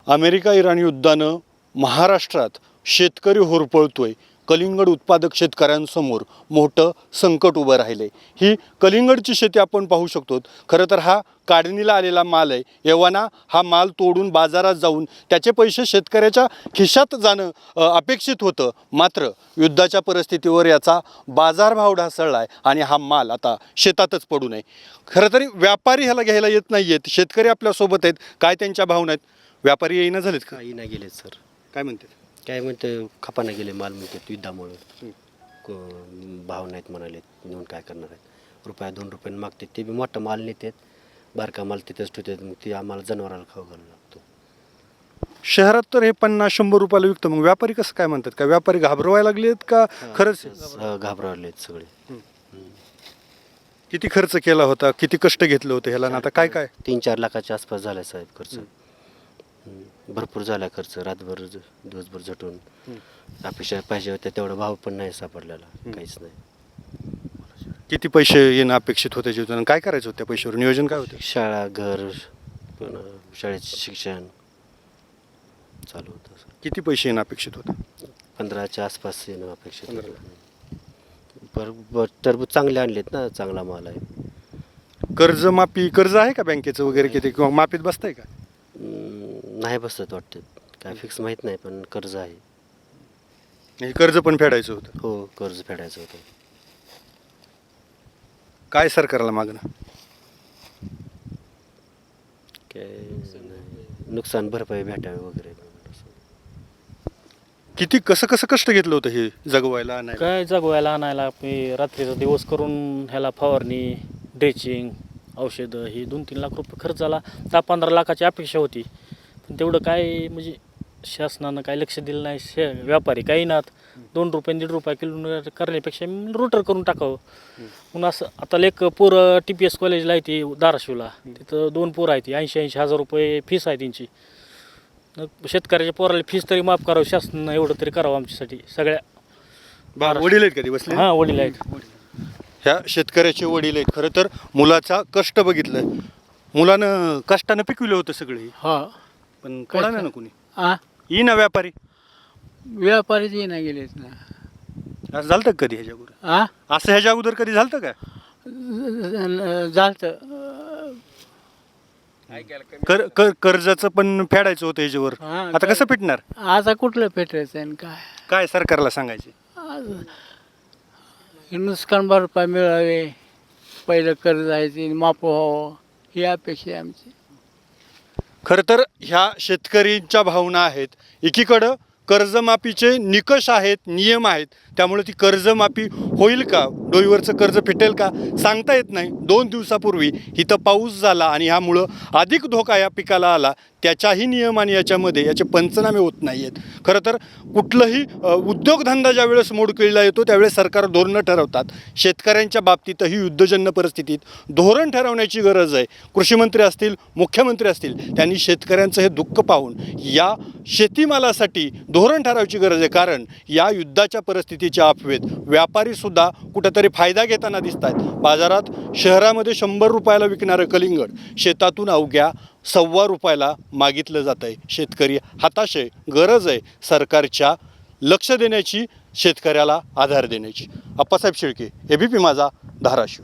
America Iran युद्धानं महाराष्ट्रात शेतकरी होरपळतोय. कलिंगड उत्पादक शेतकऱ्यांसमोर मोठं संकट उभं राहिलं आहे. ही कलिंगडची शेती आपण पाहू शकतो. खरं तर हा काढणीला आलेला माल आहे. एव्हाना हा माल तोडून बाजारात जाऊन त्याचे पैसे शेतकऱ्याच्या खिशात जाणं अपेक्षित होतं. मात्र युद्धाच्या परिस्थितीवर याचा बाजारभाव ढासळला आहे आणि हा माल आता शेतातच पडू नये. खरं तरी व्यापारी ह्याला घ्यायला येत नाही आहेत. शेतकरी आपल्यासोबत आहेत. काय त्यांच्या भावना आहेत? व्यापारी येईना झालेत का? काही नाही गेले सर. काय म्हणतात? काय म्हणते खपाना गेले माल म्हणतात युद्धामुळे. भाव नाहीत म्हणाले, नेऊन काय करणार आहेत. रुपया 2 रुपयाने मागतात, ते बी मोठा माल नेतात, बारका माल तिथंच ठेवतात. मग ते आम्हाला जनावराला खाऊ घालायला लागतो. शहरात तर हे 50-100 रुपयाला विकतं. मग व्यापारी कसं काय म्हणतात? का व्यापारी घाबरवायला लागलेत का खरंच? घाबरवले सगळे. किती खर्च केला होता? किती कष्ट घेतलं होतं ह्याला? आता काय काय 3-4 लाखाच्या आसपास झाला साहेब खर्च. भरपूर झाला खर्च. रातभर दिवसभर झटून अपेक्षा पाहिजे होत्या तेवढा भाव पण नाही सापडलेला. काहीच नाही. किती पैसे येणं अपेक्षित होते जीवनात? काय करायचं होतं त्या पैशावर? नियोजन काय होतं? शाळा, घर, पुन्हा शाळेचे शिक्षण चालू होतं सर. किती पैसे येणं अपेक्षित होतं? 15च्या आसपास येणं अपेक्षित होतं. टरबूज चांगले आणलेत ना, चांगला माल आहे. कर्ज आहे का बँकेचं वगैरे किती, किंवा माफीत बसताय का? नाही बसत वाटतं, काय फिक्स माहीत नाही, पण कर्ज आहे. हे कर्ज पण फेडायचं होतं. हो, कर्ज फेडायचं होतं. काय सरकारला मागणं? काय नुकसान भरपाई भेटावी वगैरे. किती कसं कष्ट घेतलं होतं हे जगवायला आणायला? काय जगवायला आणायला मी रात्रीचा दिवस करून ह्याला फवारणी, ड्रेचिंग, औषधं ही 2-3 लाख रुपये खर्च झाला. 10-15 लाखाची अपेक्षा होती, पण तेवढं काय म्हणजे शासनानं काय लक्ष दिलं नाही. व्यापारी काही नात 2 रुपये 1.5 रुपये किलो करण्यापेक्षा रोटर करून टाकावं म्हणून असं. आता एक पोरं TPS कॉलेजला आहे ती धाराशिवला, तिथं 2 पोरं आहेत. 80-80 हजार रुपये फीस आहे त्यांची. शेतकऱ्याच्या पोराला फीस तरी माफ करावं शासनानं, एवढं तरी करावं आमच्यासाठी सगळ्या. वडील आहेत कधी बसले? हां, वडील आहेत. ह्या शेतकऱ्याचे वडील आहेत. खरं तर मुलाचा कष्ट बघितलं. मुलानं कष्टानं पिकविलं होतं सगळे. हा, पण कोणाला ना कोणी आ ना व्यापारी व्यापारीच नाही गेलेत ना. असं झालं का कधी ह्याच्या अगोदर? आ असं ह्याच्या अगोदर कधी झालं का? झालं. कर्जाचं पण फेडायचं होतं ह्याच्यावर. हा, आता कसं फिटणार? आता कुठलं पेटायचं आणि काय? काय सरकारला सांगायचे? नुकसान भरपाई मिळावे, पहिलं कर्ज आहे ते माफ व्हावं, ही अपेक्षा आहे आमची. खरं तर ह्या शेतकऱ्यांच्या भावना आहेत. एकीकडं कर्जमाफीचे निकष आहेत, नियम आहेत, त्यामुळे ती कर्जमाफी होईल का, डोईवरचं कर्ज फिटेल का सांगता येत नाही. 2 दिवसापूर्वी इथं पाऊस झाला आणि ह्यामुळं अधिक धोका या पिकाला आला. त्याच्याही नियम आणि याच्यामध्ये याचे पंचनामे होत नाही आहेत. खरं तर कुठलंही उद्योगधंदा ज्यावेळेस मोडकळीला येतो त्यावेळेस सरकार धोरणं ठरवतात. शेतकऱ्यांच्या बाबतीतही युद्धजन्य परिस्थितीत धोरण ठरवण्याची गरज आहे. कृषीमंत्री असतील, मुख्यमंत्री असतील, त्यांनी शेतकऱ्यांचं हे दुःख पाहून या शेतीमालासाठी धोरण ठरवायची गरज आहे. कारण या युद्धाच्या परिस्थितीच्या अफवेत व्यापारीसुद्धा कुठंतरी फायदा घेताना दिसत आहेत. बाजारात शहरामध्ये 100 रुपयाला विकणारं कलिंगड शेतातून अवघ्या 1.25 रुपयाला मागितलं जात आहे. शेतकरी हताश आहे. गरज आहे सरकारच्या लक्ष देण्याची, शेतकऱ्याला आधार देण्याची. अप्पासाहेब शेळके, ABP माझा, धाराशिव.